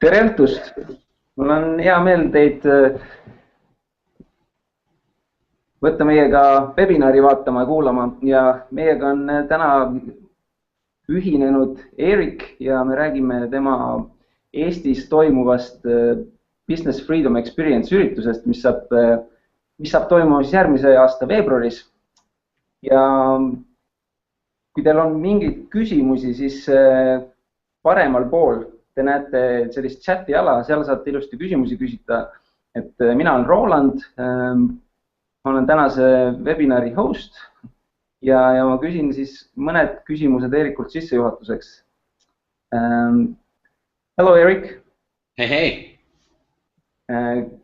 tere õhtust! Mul on hea meel teid võtta meiega webinari vaatama ja kuulama ja meiega on täna ühinenud Erik ja me räägime tema Eestis toimuvast Business Freedom Experience üritusest, mis saab toimuma siis järgmise aasta veebruaris. Ja kui teil on mingeid küsimusi, siis paremal pool te näete sellist chati ala, seal saate ilusti küsimusi küsida. Et mina olen Roland, ma olen tänase webinari host ja ma küsin siis mõned küsimused Erikult sissejuhatuseks. Hello, Eric. Hey, hey.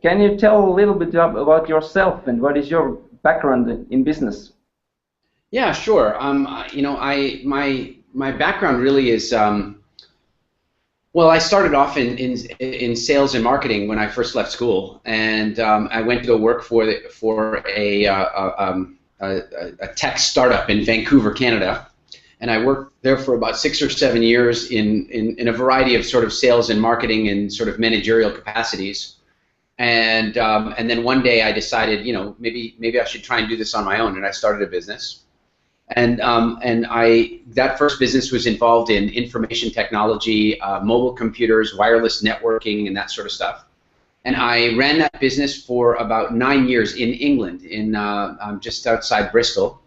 Can you tell a little bit about yourself and what is your background in business? Yeah, sure. You know, my background really is well, I started off in sales and marketing when I first left school, and I went to go work for a tech startup in Vancouver, Canada, and I worked there for about 6 or 7 years in a variety of sort of sales and marketing and sort of managerial capacities. And then one day I decided, you know, maybe I should try and do this on my own, and I started a business. And that first business was involved in information technology, mobile computers, wireless networking, and that sort of stuff. And I ran that business for about 9 years in England, in just outside Bristol.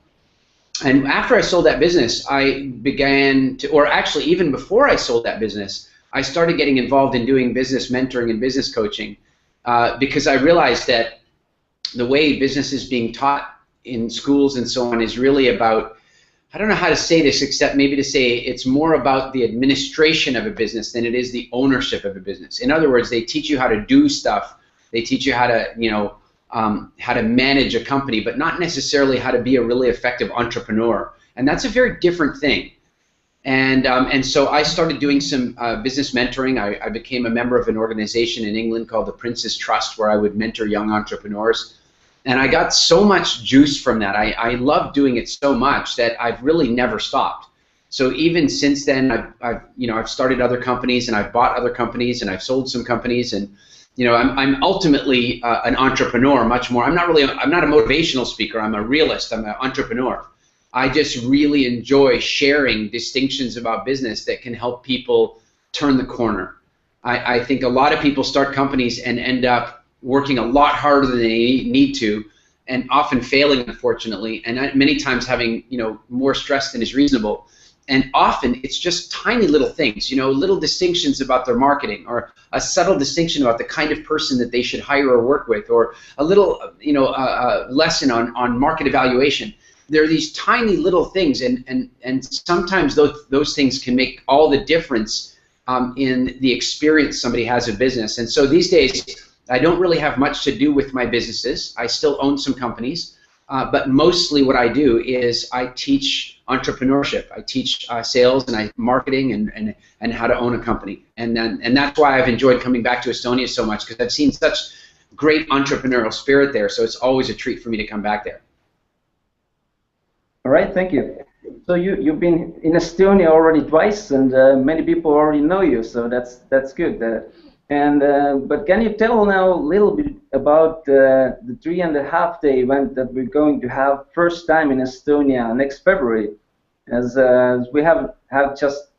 And after I sold that business, I began to, or actually even before I sold that business, I started getting involved in doing business mentoring and business coaching because I realized that the way business is being taught in schools and so on is really about, I don't know how to say this except maybe to say it's more about the administration of a business than it is the ownership of a business. In other words, they teach you how to do stuff, they teach you how to, you know, how to manage a company, but not necessarily how to be a really effective entrepreneur. And that's a very different thing. And so I started doing some business mentoring. I became a member of an organization in England called the Prince's Trust, where I would mentor young entrepreneurs. And I got so much juice from that. I love doing it so much that I've really never stopped. So even since then, I've started other companies, and I've bought other companies, and I've sold some companies, and I'm ultimately an entrepreneur much more. I'm not a motivational speaker. I'm a realist. I'm an entrepreneur. I just really enjoy sharing distinctions about business that can help people turn the corner. I think a lot of people start companies and end up working a lot harder than they need to, and often failing, unfortunately, and many times having more stress than is reasonable. And often it's just tiny little things, little distinctions about their marketing, or a subtle distinction about the kind of person that they should hire or work with, or a little lesson on market evaluation. There are these tiny little things, and sometimes those things can make all the difference in the experience somebody has of business. And so these days, I don't really have much to do with my businesses. I still own some companies, but mostly what I do is I teach entrepreneurship. I teach sales and marketing and how to own a company. And that's why I've enjoyed coming back to Estonia so much, because I've seen such great entrepreneurial spirit there. So it's always a treat for me to come back there. All right, thank you. So you've been in Estonia already twice, and many people already know you. So that's good. But can you tell now a little bit about the 3.5-day event that we're going to have first time in Estonia next February? As we have just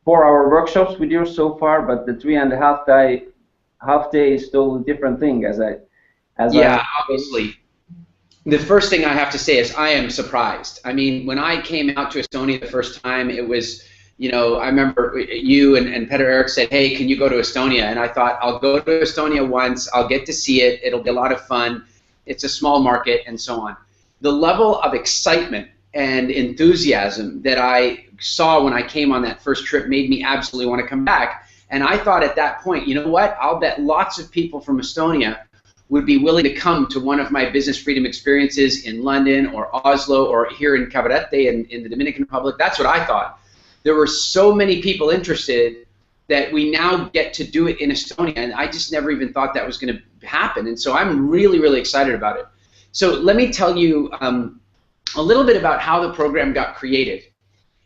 4-hour workshops with you so far, but the 3.5-day is still a different thing. Obviously. The first thing I have to say is I am surprised. I mean, when I came out to Estonia the first time, it was, I remember you and Peter Eric said, hey, can you go to Estonia? And I thought, I'll go to Estonia once, I'll get to see it, it'll be a lot of fun, it's a small market, and so on. The level of excitement and enthusiasm that I saw when I came on that first trip made me absolutely want to come back. And I thought at that point, you know what, I'll bet lots of people from Estonia would be willing to come to one of my business freedom experiences in London or Oslo or here in Cabarete in the Dominican Republic. That's what I thought. There were so many people interested that we now get to do it in Estonia, and I just never even thought that was going to happen. And so I'm really, really excited about it. So let me tell you a little bit about how the program got created.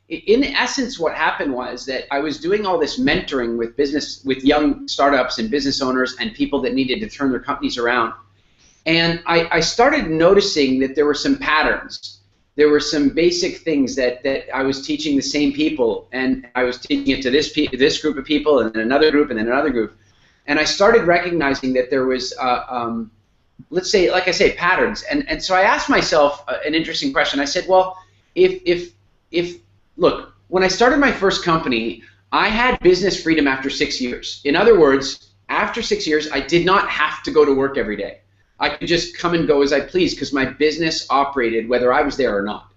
in essence, what happened was that I was doing all this mentoring with young startups and business owners and people that needed to turn their companies around. And I started noticing that there were some patterns. There were some basic things that I was teaching the same people, and I was teaching it to this group of people, and then another group, and then another group. And I started recognizing that there was, let's say, like I say, patterns. And so I asked myself an interesting question. I said, well, look, when I started my first company, I had business freedom after 6 years. In other words, after 6 years, I did not have to go to work every day. I could just come and go as I pleased because my business operated whether I was there or not.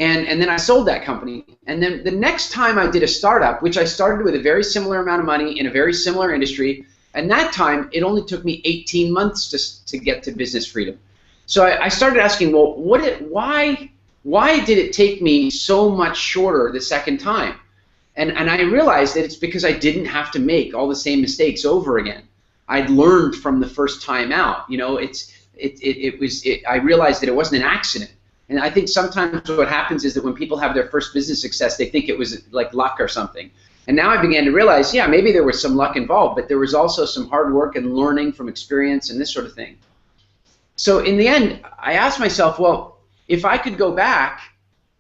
And then I sold that company. And then the next time I did a startup, which I started with a very similar amount of money in a very similar industry, and that time it only took me 18 months to get to business freedom. So I started asking, well, why did it take me so much shorter the second time? And I realized that it's because I didn't have to make all the same mistakes over again. I'd learned from the first time out. You know, I realized that it wasn't an accident. And I think sometimes what happens is that when people have their first business success, they think it was like luck or something. And now I began to realize, yeah, maybe there was some luck involved, but there was also some hard work and learning from experience and this sort of thing. So in the end, I asked myself, well, if I could go back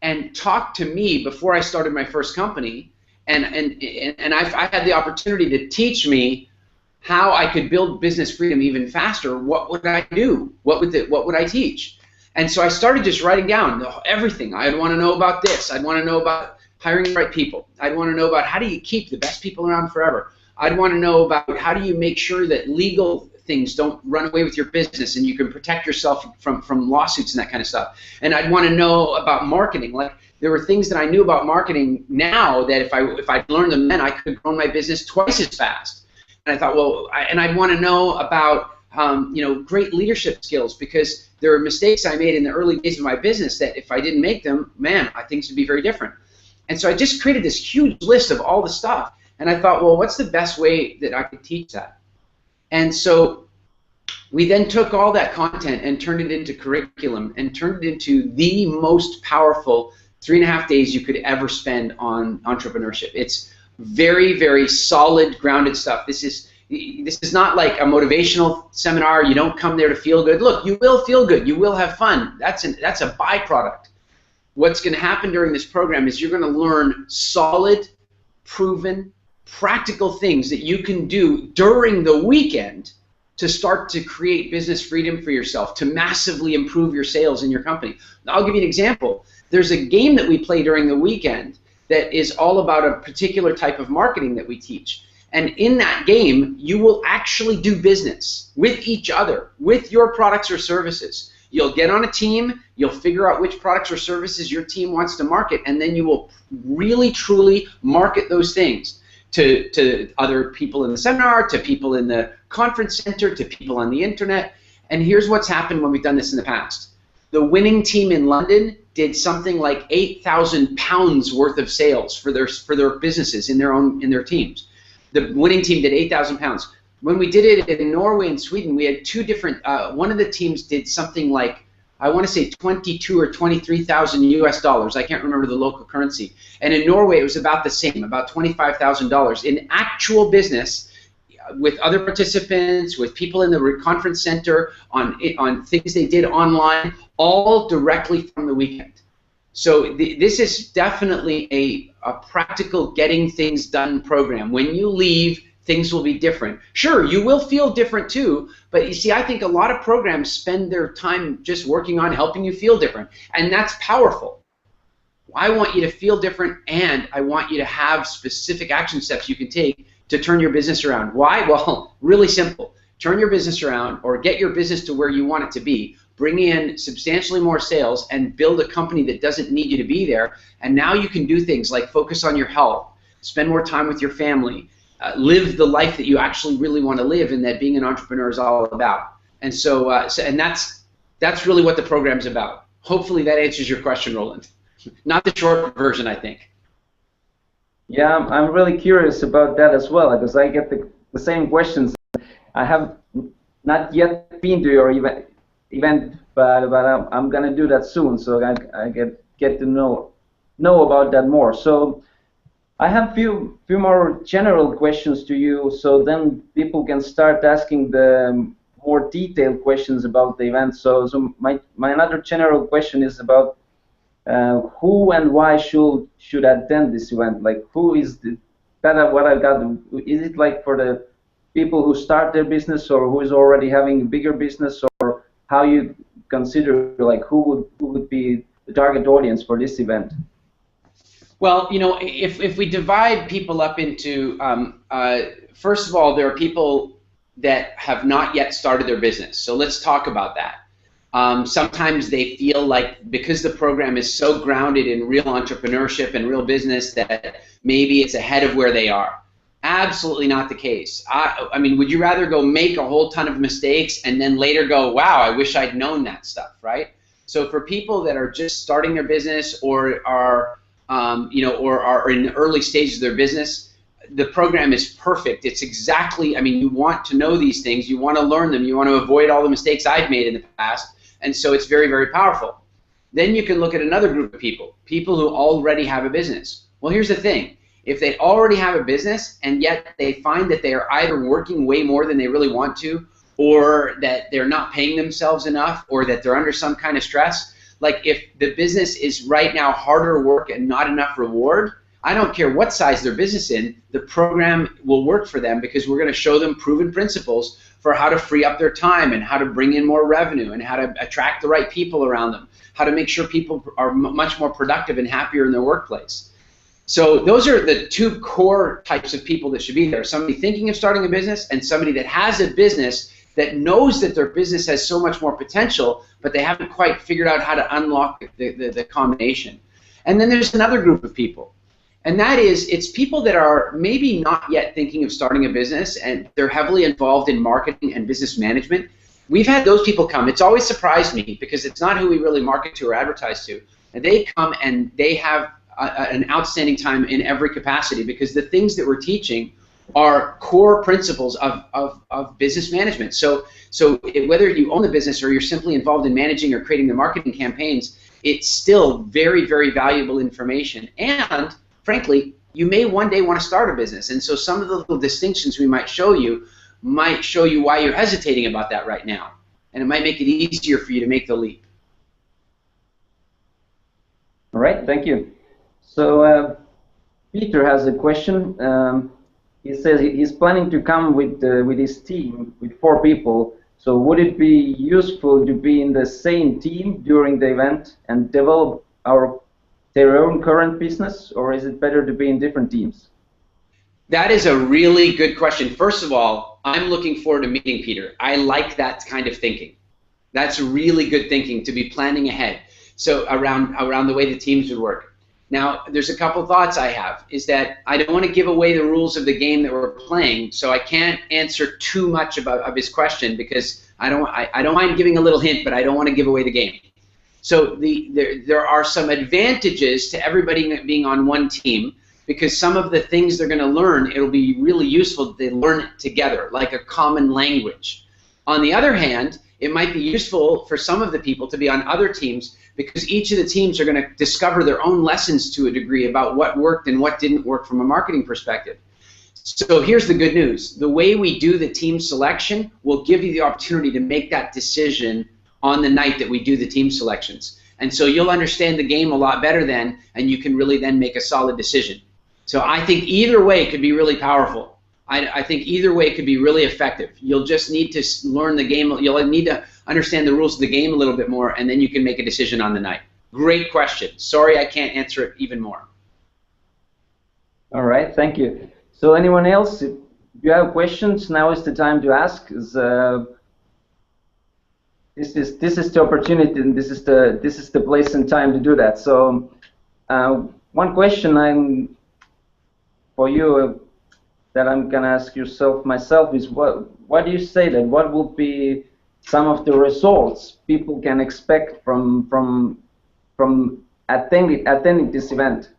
and talk to me before I started my first company, and I've had the opportunity to teach me how I could build business freedom even faster, what would I do? What would I teach? And so I started just writing down everything. I'd want to know about this. I'd want to know about hiring the right people. I'd want to know about how do you keep the best people around forever. I'd want to know about how do you make sure that legal things don't run away with your business and you can protect yourself from lawsuits and that kind of stuff. And I'd want to know about marketing. Like there were things that I knew about marketing now that if I'd learned them then, I could grow my business twice as fast. And I thought, well, I'd want to know about great leadership skills because there were mistakes I made in the early days of my business that if I didn't make them, man, things would be very different. And so I just created this huge list of all the stuff. And I thought, well, what's the best way that I could teach that? And so we then took all that content and turned it into curriculum and turned it into the most powerful 3.5 days you could ever spend on entrepreneurship. It's very, very solid, grounded stuff. This is not like a motivational seminar. You don't come there to feel good. Look, you will feel good. You will have fun. That's a byproduct. What's going to happen during this program is you're going to learn solid, proven, practical things that you can do during the weekend to start to create business freedom for yourself, to massively improve your sales in your company. I'll give you an example. There's a game that we play during the weekend that is all about a particular type of marketing that we teach. And in that game, you will actually do business with each other, with your products or services. You'll get on a team, you'll figure out which products or services your team wants to market, and then you will really, truly market those things to other people in the seminar, to people in the conference center, to people on the internet. And here's what's happened when we've done this in the past. The winning team in London did something like 8,000 pounds worth of sales for their businesses in their teams. The winning team did 8,000 pounds. When we did it in Norway and Sweden, we had two different. One of the teams did something like, I want to say 22 or 23,000 US dollars. I can't remember the local currency. And in Norway, it was about the same, about $25,000 in actual business with other participants, with people in the conference center, on things they did online, all directly from the weekend. So this is definitely a practical getting things done program. When you leave, things will be different. Sure, you will feel different too, but you see, I think a lot of programs spend their time just working on helping you feel different, and that's powerful. I want you to feel different, and I want you to have specific action steps you can take to turn your business around. Why? Well, really simple. Turn your business around or get your business to where you want it to be. Bring in substantially more sales and build a company that doesn't need you to be there. And now you can do things like focus on your health, spend more time with your family, live the life that you actually really want to live and that being an entrepreneur is all about. And so, and that's really what the program's about. Hopefully that answers your question, Roland. Not the short version, I think. Yeah, I'm really curious about that as well, because I get the same questions. I have not yet been to your event, but I'm gonna do that soon, so I get to know know about that more. So I have few more general questions to you, so then people can start asking the more detailed questions about the event. So my another general question is about who and why should attend this event? Like, who is the kind of what I got? Is it like for the people who start their business, or who is already having a bigger business, or how you consider like who would be the target audience for this event? Well, if we divide people up into, first of all, there are people that have not yet started their business. So let's talk about that. Sometimes they feel like because the program is so grounded in real entrepreneurship and real business that maybe it's ahead of where they are. Absolutely not the case. I mean, would you rather go make a whole ton of mistakes and then later go, wow, I wish I'd known that stuff, right? So for people that are just starting their business or are or are in the early stages of their business, the program is perfect. It's exactly, I mean, you want to know these things, you want to learn them, you want to avoid all the mistakes I've made in the past, and so it's very, very powerful. Then you can look at another group of people who already have a business. Well, here's the thing. If they already have a business and yet they find that they are either working way more than they really want to, or that they're not paying themselves enough, or that they're under some kind of stress, like if the business is right now harder work and not enough reward, I don't care what size their business in, the program will work for them because we're going to show them proven principles for how to free up their time and how to bring in more revenue and how to attract the right people around them, how to make sure people are much more productive and happier in their workplace. So those are the two core types of people that should be there. Somebody thinking of starting a business and somebody that has a business that knows that their business has so much more potential, but they haven't quite figured out how to unlock the combination. And then there's another group of people, and that is, it's people that are maybe not yet thinking of starting a business, and they're heavily involved in marketing and business management. We've had those people come. It's always surprised me because it's not who we really market to or advertise to. And they come and they have an outstanding time in every capacity because the things that we're teaching are core principles of business management. So whether you own the business or you're simply involved in managing or creating the marketing campaigns, it's still very, very valuable information. And frankly, you may one day want to start a business. And so some of the little distinctions we might show you why you're hesitating about that right now. And it might make it easier for you to make the leap. All right, thank you. So Peter has a question. He says he's planning to come with his team, with 4 people. So would it be useful to be in the same team during the event and develop their own current business, or is it better to be in different teams? That is a really good question. First of all, I'm looking forward to meeting Peter. I like that kind of thinking. That's really good thinking, to be planning ahead. So around the way the teams would work. Now, there's a couple thoughts I have, is that I don't want to give away the rules of the game that we're playing, so I can't answer too much of his question because I don't mind giving a little hint, but I don't want to give away the game. So there are some advantages to everybody being on one team because some of the things they're going to learn, it'll be really useful that they learn it together, like a common language. On the other hand, it might be useful for some of the people to be on other teams because each of the teams are going to discover their own lessons to a degree about what worked and what didn't work from a marketing perspective. So here's the good news. The way we do the team selection will give you the opportunity to make that decision on the night that we do the team selections. And so you'll understand the game a lot better then, and you can really then make a solid decision. So I think either way could be really powerful. I think either way could be really effective. You'll just need to learn the game. You'll need to understand the rules of the game a little bit more, and then you can make a decision on the night. Great question. Sorry I can't answer it even more. All right, thank you. So anyone else, if you have questions, now is the time to ask. This is the opportunity, and this is the place and time to do that. So one question for you that I'm gonna ask myself is what do you say that what will be some of the results people can expect from attending this event?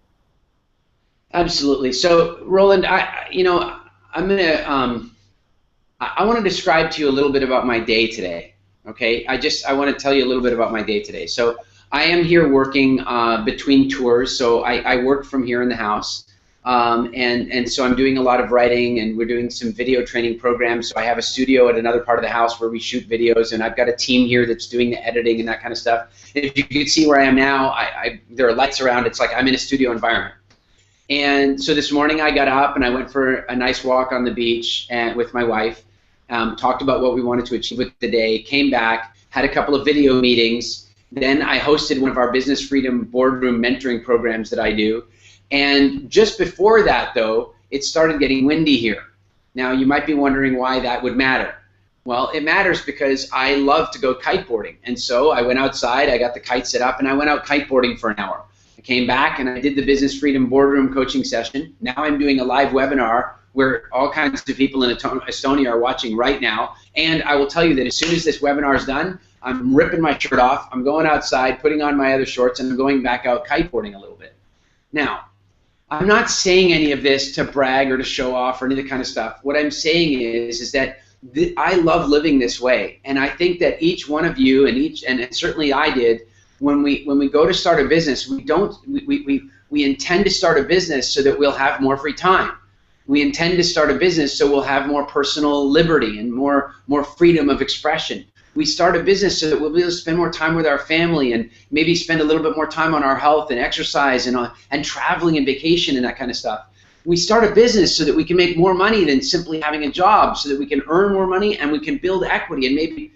Absolutely. So Roland, I want to describe to you a little bit about my day today. Okay, I want to tell you a little bit about my day today. So I am here working between tours, so I work from here in the house. And so I'm doing a lot of writing, and we're doing some video training programs. So I have a studio at another part of the house where we shoot videos, and I've got a team here that's doing the editing and that kind of stuff. If you could see where I am now, there are lights around. It's like I'm in a studio environment. And so this morning I got up and I went for a nice walk on the beach with my wife, talked about what we wanted to achieve with the day, came back, had a couple of video meetings. Then I hosted one of our Business Freedom Boardroom mentoring programs that I do. And just before that, though, it started getting windy here. Now, you might be wondering why that would matter. Well, it matters because I love to go kiteboarding. And so I went outside, I got the kite set up, and I went out kiteboarding for an hour. I came back and I did the Business Freedom Boardroom coaching session. Now I'm doing a live webinar where all kinds of people in Estonia are watching right now. And I will tell you that as soon as this webinar is done, I'm ripping my shirt off, I'm going outside, putting on my other shorts, and I'm going back out kiteboarding a little bit. Now, I'm not saying any of this to brag or to show off or any of the kind of stuff. What I'm saying is that I love living this way, and I think that each one of you and certainly I did, when we go to start a business, we intend to start a business so that we'll have more free time. We intend to start a business so we'll have more personal liberty and more freedom of expression. We start a business so that we'll be able to spend more time with our family and maybe spend a little bit more time on our health and exercise and traveling and vacation and that kind of stuff. We start a business so that we can make more money than simply having a job, so that we can earn more money and we can build equity and maybe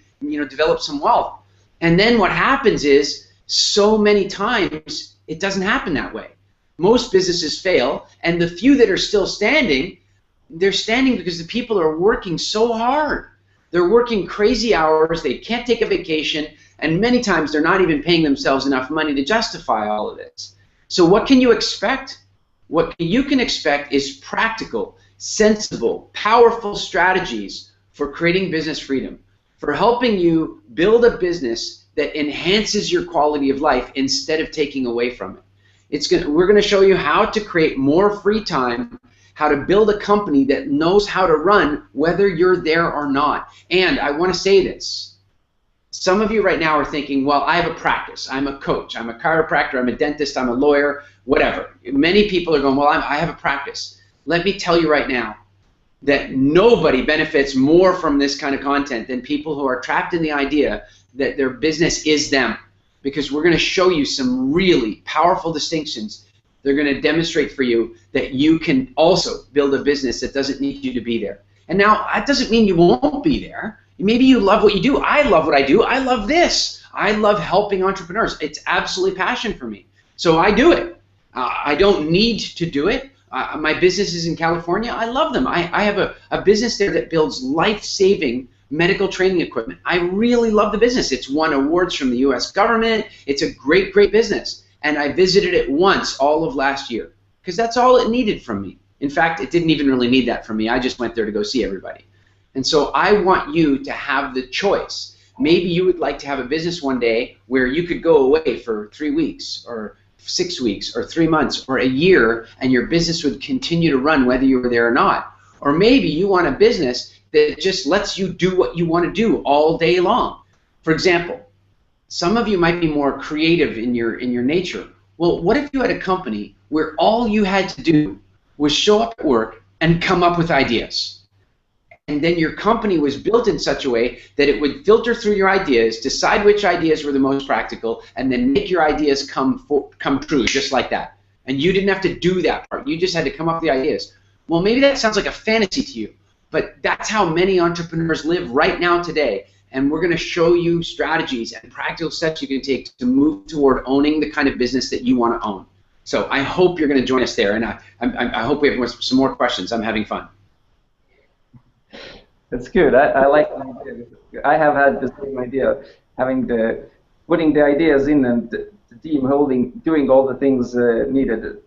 develop some wealth. And then what happens is so many times it doesn't happen that way. Most businesses fail, and the few that are still standing, they're standing because the people are working so hard. They're working crazy hours, they can't take a vacation, and many times they're not even paying themselves enough money to justify all of this. So what can you expect? What you can expect is practical, sensible, powerful strategies for creating business freedom, for helping you build a business that enhances your quality of life instead of taking away from it. We're going to show you how to create more free time, how to build a company that knows how to run whether you're there or not. And I want to say this. Some of you right now are thinking, well, I have a practice. I'm a coach. I'm a chiropractor. I'm a dentist. I'm a lawyer, whatever. Many people are going, well, I have a practice. Let me tell you right now that nobody benefits more from this kind of content than people who are trapped in the idea that their business is them. Because we're going to show you some really powerful distinctions. They're going to demonstrate for you that you can also build a business that doesn't need you to be there. And now, that doesn't mean you won't be there. Maybe you love what you do. I love what I do. I love this. I love helping entrepreneurs. It's absolutely passion for me. So I do it. I don't need to do it. My business is in California. I love them. I have a business there that builds life-saving medical training equipment. I really love the business. It's won awards from the US government. It's a great, great business. And I visited it once all of last year because that's all it needed from me. In fact, it didn't even really need that from me. I just went there to go see everybody. And so I want you to have the choice. Maybe you would like to have a business one day where you could go away for 3 weeks or 6 weeks or 3 months or a year and your business would continue to run whether you were there or not. Or maybe you want a business that just lets you do what you want to do all day long. For example, some of you might be more creative in your nature. Well, what if you had a company where all you had to do was show up at work and come up with ideas? And then your company was built in such a way that it would filter through your ideas, decide which ideas were the most practical, and then make your ideas come true, just like that. And you didn't have to do that part. You just had to come up with the ideas. Well, maybe that sounds like a fantasy to you, but that's how many entrepreneurs live right now today. And we're going to show you strategies and practical steps you can take to move toward owning the kind of business that you want to own. So I hope you're going to join us there, and I hope we have some more questions. I'm having fun. That's good. I like the idea. I have had the same idea, putting the ideas in and the team doing all the things needed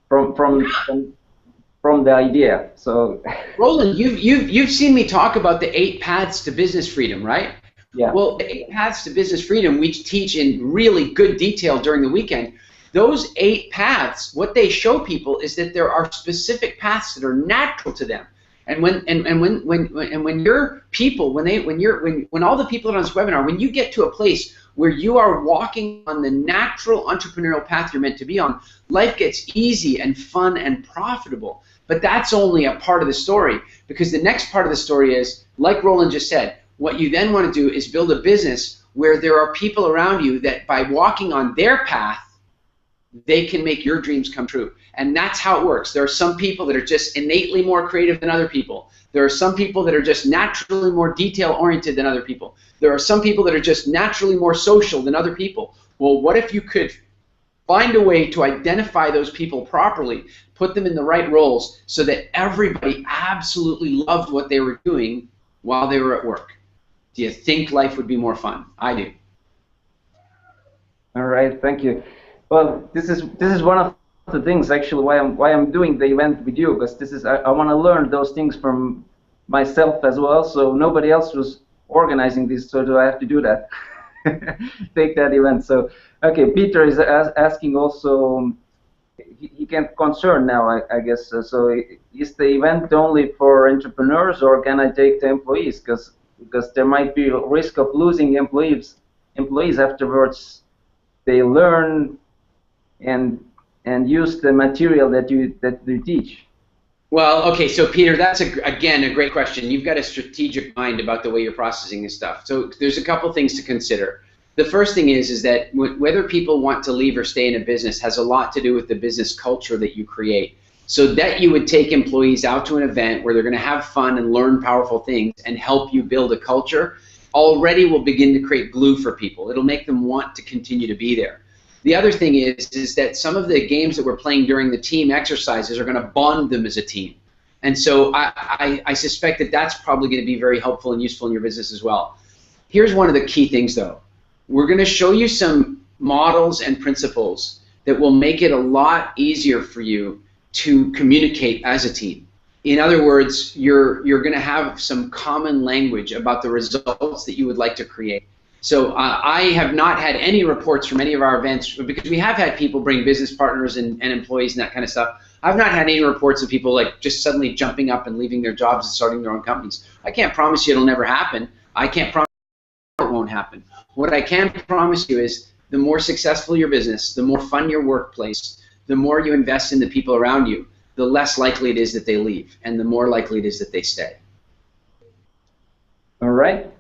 from the idea. So Roland, you've seen me talk about the 8 paths to business freedom, right? Yeah. Well, the 8 paths to business freedom we teach in really good detail during the weekend. Those 8 paths, what they show people is that there are specific paths that are natural to them. when your people, when all the people on this webinar, when you get to a place where you are walking on the natural entrepreneurial path you're meant to be on, life gets easy and fun and profitable. But that's only a part of the story, because the next part of the story is, like Roland just said, what you then want to do is build a business where there are people around you that by walking on their path, they can make your dreams come true. And that's how it works. There are some people that are just innately more creative than other people. There are some people that are just naturally more detail-oriented than other people. There are some people that are just naturally more social than other people. Well, what if you could find a way to identify those people properly, put them in the right roles so that everybody absolutely loved what they were doing while they were at work? Do you think life would be more fun? I do. All right, thank you. Well, this is one of the things actually why I'm doing the event with you, because this is I want to learn those things from myself as well. So nobody else was organizing this, so do I have to do that? Take that event. So okay, Peter is asking also. He can concern now, I guess. So is the event only for entrepreneurs, or can I take the employees? Because there might be a risk of losing employees afterwards. They learn and use the material that you teach. Well, okay, so Peter, that's again a great question. You've got a strategic mind about the way you're processing this stuff. So there's a couple things to consider. The first thing is that whether people want to leave or stay in a business has a lot to do with the business culture that you create. So that you would take employees out to an event where they're going to have fun and learn powerful things and help you build a culture already will begin to create glue for people. It'll make them want to continue to be there. The other thing is that some of the games that we're playing during the team exercises are going to bond them as a team. And so I suspect that that's probably going to be very helpful and useful in your business as well. Here's one of the key things, though. We're going to show you some models and principles that will make it a lot easier for you to communicate as a team. In other words, you're going to have some common language about the results that you would like to create. So I have not had any reports from any of our events, because we have had people bring business partners and employees and that kind of stuff. I've not had any reports of people like just suddenly jumping up and leaving their jobs and starting their own companies. I can't promise you it'll never happen. I can't promise it won't happen. What I can promise you is the more successful your business, the more fun your workplace, the more you invest in the people around you, the less likely it is that they leave, and the more likely it is that they stay. All right.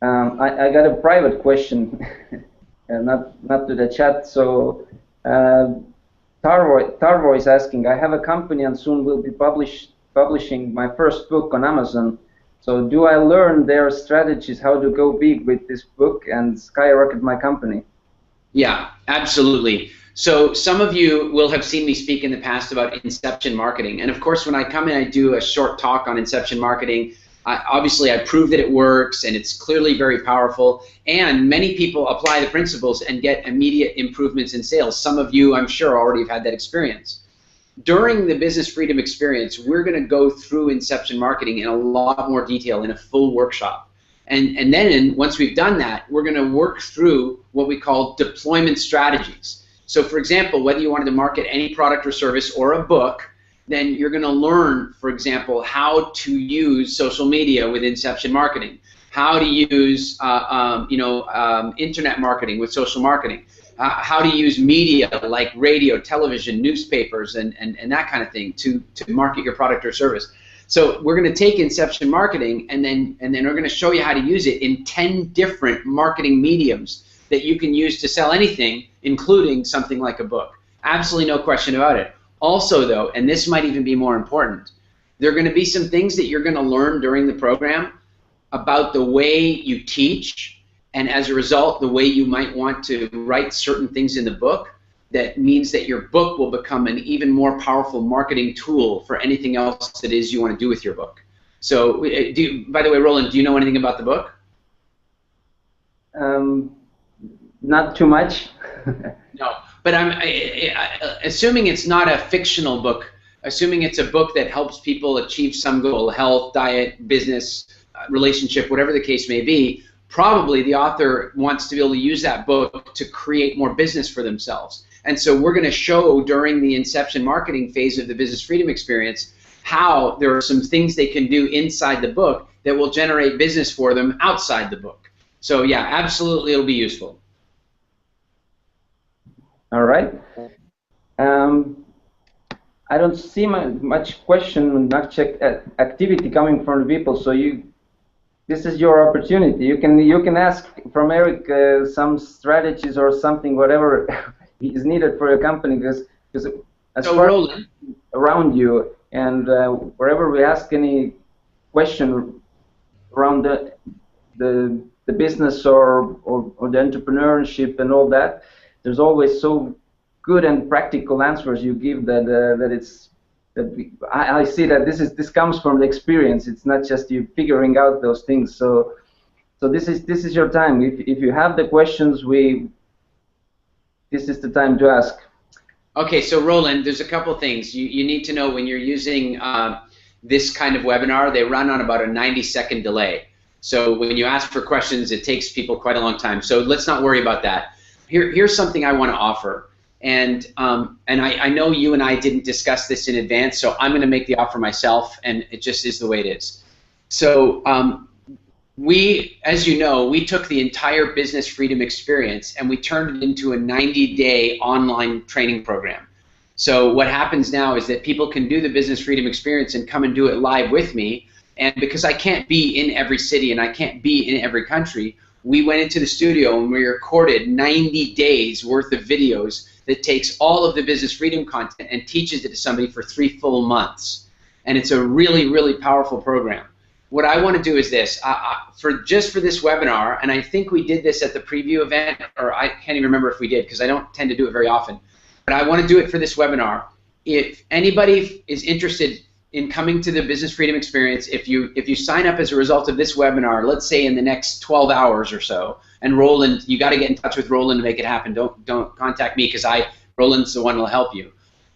I got a private question, not to the chat. So Tarvo is asking, I have a company and soon will be publishing my first book on Amazon. So do I learn their strategies, how to go big with this book and skyrocket my company? Yeah, absolutely. So some of you will have seen me speak in the past about inception marketing. And of course, when I come in, I do a short talk on inception marketing. Obviously, I prove that it works, and it's clearly very powerful, and many people apply the principles and get immediate improvements in sales. Some of you, I'm sure, already have had that experience. During the Business Freedom Experience, we're going to go through inception marketing in a lot more detail in a full workshop. And then once we've done that, we're going to work through what we call deployment strategies. So for example, whether you wanted to market any product or service or a book, then you're going to learn, for example, how to use social media with inception marketing, how to use internet marketing with social marketing, how to use media like radio, television, newspapers, and that kind of thing to market your product or service. So we're going to take inception marketing and then we're going to show you how to use it in 10 different marketing mediums that you can use to sell anything, including something like a book. Absolutely no question about it. Also, though, and this might even be more important, there are going to be some things that you're going to learn during the program about the way you teach, and as a result, the way you might want to write certain things in the book. That means that your book will become an even more powerful marketing tool for anything else that is you want to do with your book. So, by the way, Roland, do you know anything about the book? Not too much. No, but I'm assuming it's not a fictional book, assuming it's a book that helps people achieve some goal, health, diet, business, relationship, whatever the case may be. Probably the author wants to be able to use that book to create more business for themselves. And so we're going to show during the inception marketing phase of the Business Freedom Experience how there are some things they can do inside the book that will generate business for them outside the book. So yeah, absolutely, it'll be useful. All right. I don't see much question, much activity coming from the people. So this is your opportunity. You can ask from Eric some strategies or something, whatever is needed for your company, because as far as around you and wherever we ask any question around the business or the entrepreneurship and all that, there's always so good and practical answers you give I see that this comes from the experience. It's not just you figuring out those things. So this is your time. If you have the questions, this is the time to ask. Okay, so Roland, there's a couple things you need to know when you're using this kind of webinar. They run on about a 90-second delay. So when you ask for questions, it takes people quite a long time. So let's not worry about that. Here's something I want to offer. And I know you and I didn't discuss this in advance, so I'm going to make the offer myself, and it just is the way it is. So as you know, we took the entire Business Freedom experience and we turned it into a 90-day online training program. So what happens now is that people can do the Business Freedom experience and come and do it live with me. And because I can't be in every city and I can't be in every country, we went into the studio and we recorded 90 days worth of videos that takes all of the Business Freedom content and teaches it to somebody for 3 full months. And it's a really, really powerful program. What I want to do is this, just for this webinar, and I think we did this at the preview event, or I can't even remember if we did because I don't tend to do it very often, but I want to do it for this webinar. If anybody is interested in coming to the Business Freedom experience, if you sign up as a result of this webinar, let's say in the next 12 hours or so, and Roland, you got to get in touch with Roland to make it happen. Don't contact me because Roland's the one who will help you.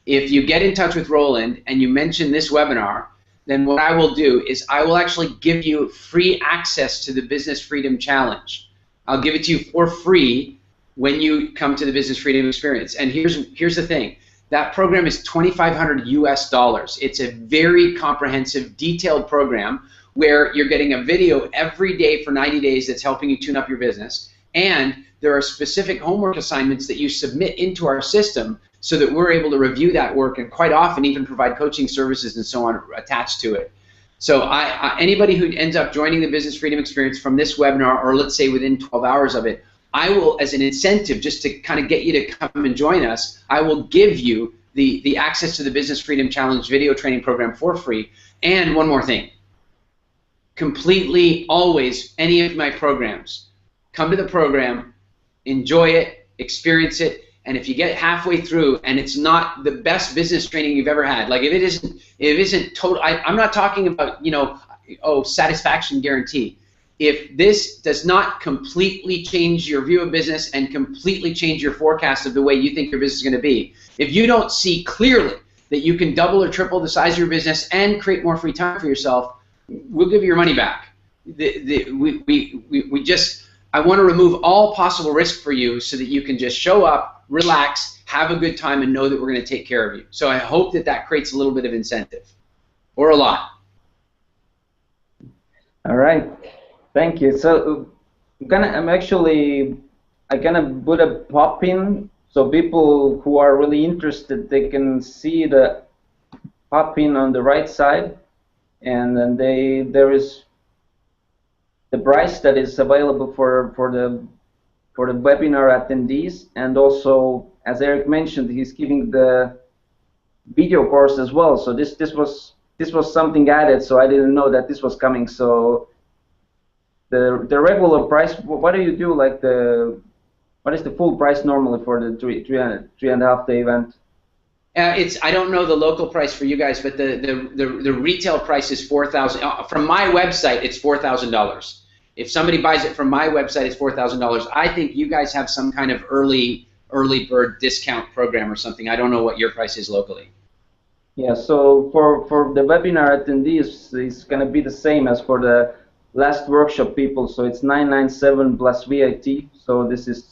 If you get in touch with Roland and you mention this webinar, then what I will do is I will actually give you free access to the Business Freedom Challenge. I'll give it to you for free when you come to the Business Freedom experience. And here's the thing. That program is $2,500 US. It's a very comprehensive, detailed program where you're getting a video every day for 90 days that's helping you tune up your business. And there are specific homework assignments that you submit into our system so that we're able to review that work and quite often even provide coaching services and so on attached to it. So anybody who ends up joining the Business Freedom experience from this webinar, or let's say within 12 hours of it, I will, as an incentive, just to kind of get you to come and join us, I will give you the access to the Business Freedom Challenge video training program for free. And one more thing, completely, always, any of my programs, come to the program, enjoy it, experience it, and if you get halfway through and it's not the best business training you've ever had, like if it isn't total, I'm not talking about, satisfaction guarantee. If this does not completely change your view of business and completely change your forecast of the way you think your business is going to be, if you don't see clearly that you can double or triple the size of your business and create more free time for yourself, we'll give you your money back. I want to remove all possible risk for you so that you can just show up, relax, have a good time, and know that we're going to take care of you. So I hope that creates a little bit of incentive, or a lot. All right. Thank you. So I'm gonna put a pop-in so people who are really interested, they can see the pop-in on the right side, and then there is the price that is available for the webinar attendees, and also, as Eric mentioned, he's giving the video course as well. So this was something added, so I didn't know that this was coming. So the regular price, what do you do? Like what is the full price normally for the three and a half day event? I don't know the local price for you guys, but the retail price is $4,000. From my website, it's $4,000. If somebody buys it from my website, it's $4,000. I think you guys have some kind of early bird discount program or something. I don't know what your price is locally. Yeah, so for the webinar attendees, it's going to be the same as for the last workshop people. So it's $997 plus VAT. So this is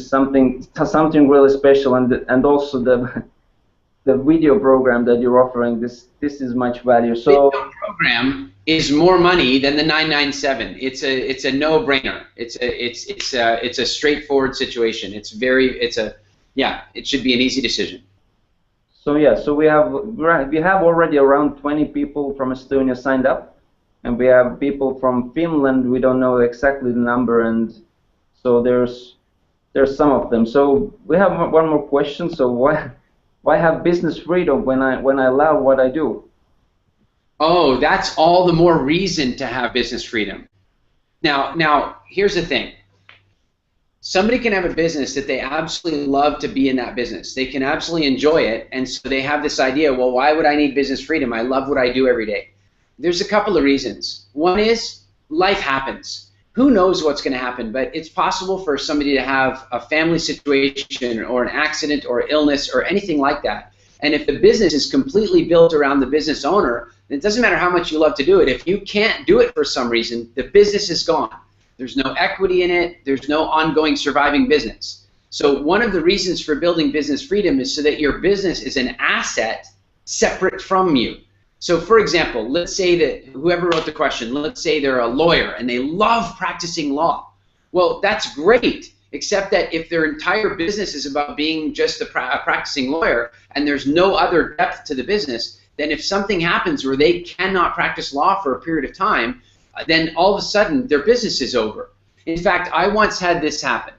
something really special, and also the video program that you're offering, this is much value. So video program is more money than the 997. It's a no-brainer. It's a straightforward situation. It should be an easy decision. So yeah, so we have already around 20 people from Estonia signed up, and we have people from Finland. We don't know exactly the number, and so there's some of them. So we have one more question. So why have business freedom when I love what I do? Oh, that's all the more reason to have business freedom. Now here's the thing. Somebody can have a business that they absolutely love to be in that business. They can absolutely enjoy it, and so they have this idea, well, why would I need business freedom? I love what I do every day. There's a couple of reasons. One is life happens. Who knows what's going to happen, but it's possible for somebody to have a family situation or an accident or illness or anything like that. And if the business is completely built around the business owner, then it doesn't matter how much you love to do it. If you can't do it for some reason, the business is gone. There's no equity in it. There's no ongoing surviving business. So one of the reasons for building business freedom is so that your business is an asset separate from you. So for example, let's say that whoever wrote the question, let's say they're a lawyer and they love practicing law. Well, that's great, except that if their entire business is about being just a practicing lawyer and there's no other depth to the business, then if something happens where they cannot practice law for a period of time, then all of a sudden their business is over. In fact, I once had this happen.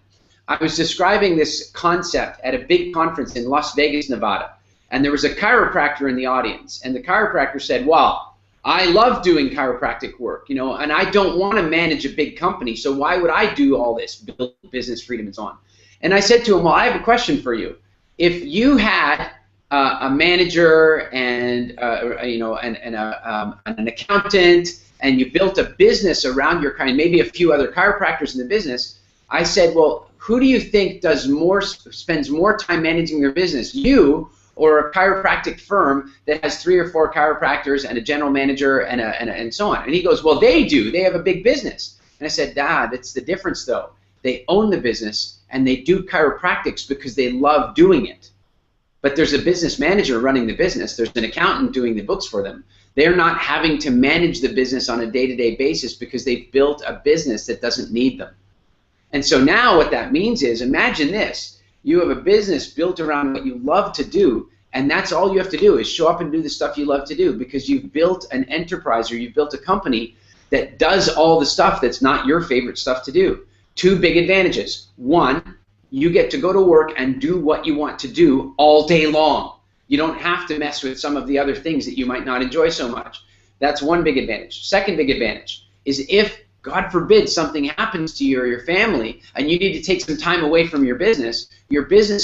I was describing this concept at a big conference in Las Vegas, Nevada, and there was a chiropractor in the audience, and the chiropractor said, well, I love doing chiropractic work, and I don't want to manage a big company, so why would I do all this, build business freedom and so on? And I said to him, well, I have a question for you. If you had a manager and an accountant, and you built a business around your kind, maybe a few other chiropractors in the business, I said, well, who do you think spends more time managing their business, you or a chiropractic firm that has 3 or 4 chiropractors and a general manager and so on? And he goes, well, they do. They have a big business. And I said, that's the difference, though. They own the business, and they do chiropractics because they love doing it. But there's a business manager running the business. There's an accountant doing the books for them. They're not having to manage the business on a day-to-day basis because they've built a business that doesn't need them. And so now what that means is, imagine this. You have a business built around what you love to do, and that's all you have to do is show up and do the stuff you love to do because you've built an enterprise or you've built a company that does all the stuff that's not your favorite stuff to do. 2 big advantages. 1, you get to go to work and do what you want to do all day long. You don't have to mess with some of the other things that you might not enjoy so much. That's one big advantage. Second big advantage is if, God forbid, something happens to you or your family and you need to take some time away from your business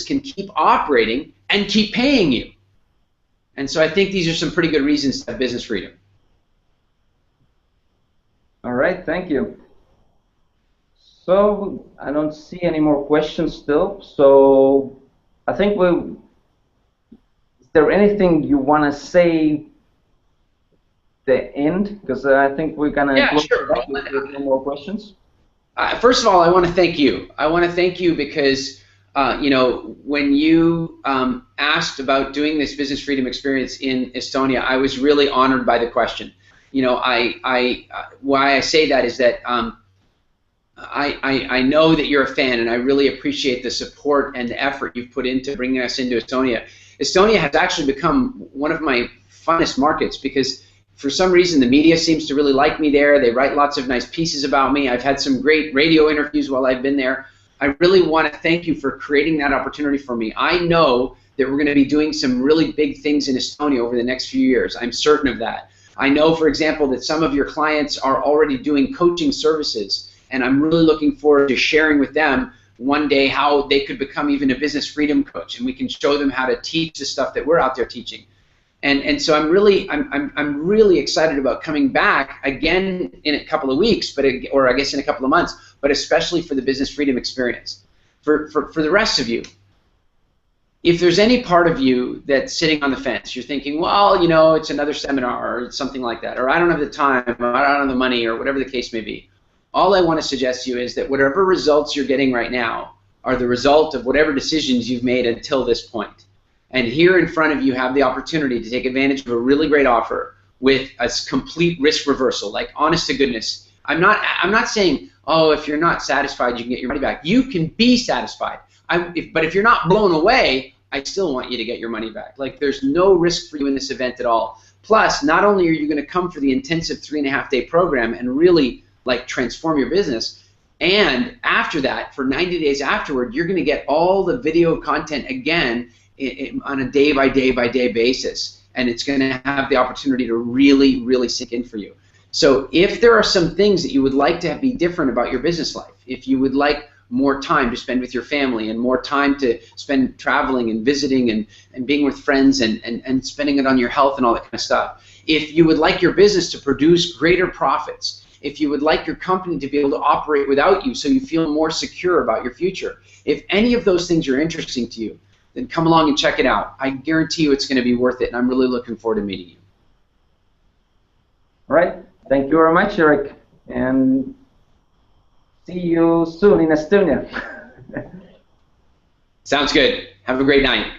can keep operating and keep paying you. And so I think these are some pretty good reasons to have business freedom. All right, thank you. So I don't see any more questions still. So I think is there anything you want to say the end? Because I think we're going to close it up with no more questions. First of all, I want to thank you. I want to thank you because, when you asked about doing this business freedom experience in Estonia, I was really honored by the question. Why I say that is that I know that you're a fan, and I really appreciate the support and the effort you've put into bringing us into Estonia. Estonia has actually become one of my funnest markets because for some reason the media seems to really like me there. They write lots of nice pieces about me. I've had some great radio interviews while I've been there. I really want to thank you for creating that opportunity for me. I know that we're going to be doing some really big things in Estonia over the next few years. I'm certain of that. I know, for example, that some of your clients are already doing coaching services, and I'm really looking forward to sharing with them one day how they could become even a business freedom coach, and we can show them how to teach the stuff that we're out there teaching. And so I'm really excited about coming back again in a couple of weeks, or I guess in a couple of months, but especially for the business freedom experience. For the rest of you, if there's any part of you that's sitting on the fence, you're thinking, well, it's another seminar or something like that, or I don't have the time, or I don't have the money, or whatever the case may be. All I want to suggest to you is that whatever results you're getting right now are the result of whatever decisions you've made until this point. And here in front of you have the opportunity to take advantage of a really great offer with a complete risk reversal, like honest to goodness. I'm not saying, oh, if you're not satisfied, you can get your money back. You can be satisfied. But if you're not blown away, I still want you to get your money back. Like, there's no risk for you in this event at all. Plus, not only are you going to come for the intensive 3.5-day program and really like transform your business, and after that, for 90 days afterward, you're going to get all the video content again on a day-by-day basis, and it's going to have the opportunity to really, really sink in for you. So if there are some things that you would like to be different about your business life, if you would like more time to spend with your family and more time to spend traveling and visiting and being with friends and spending it on your health and all that kind of stuff, if you would like your business to produce greater profits, if you would like your company to be able to operate without you so you feel more secure about your future, if any of those things are interesting to you, then come along and check it out. I guarantee you it's going to be worth it, and I'm really looking forward to meeting you. All right. Thank you very much, Eric. And see you soon in Estonia. Sounds good. Have a great night.